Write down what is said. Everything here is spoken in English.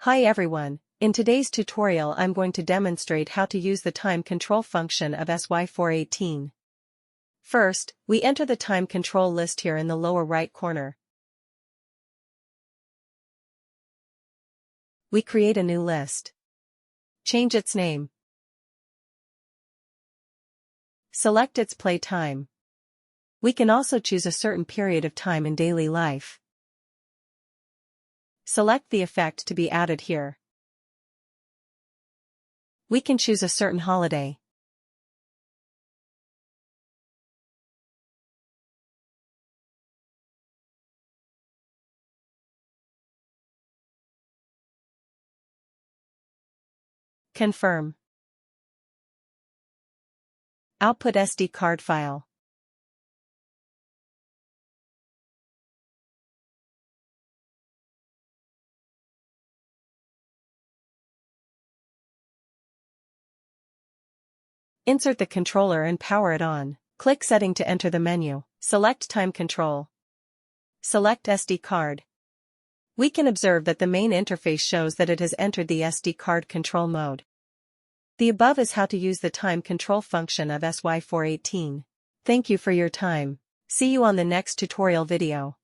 Hi everyone, in today's tutorial I'm going to demonstrate how to use the time control function of SY-418. First, we enter the time control list here in the lower right corner. We create a new list. Change its name. Select its play time. We can also choose a certain period of time in daily life. Select the effect to be added here. We can choose a certain holiday. Confirm. Output SD card file. Insert the controller and power it on. Click Setting to enter the menu. Select Time Control. Select SD card. We can observe that the main interface shows that it has entered the SD card control mode. The above is how to use the time control function of SY-418. Thank you for your time. See you on the next tutorial video.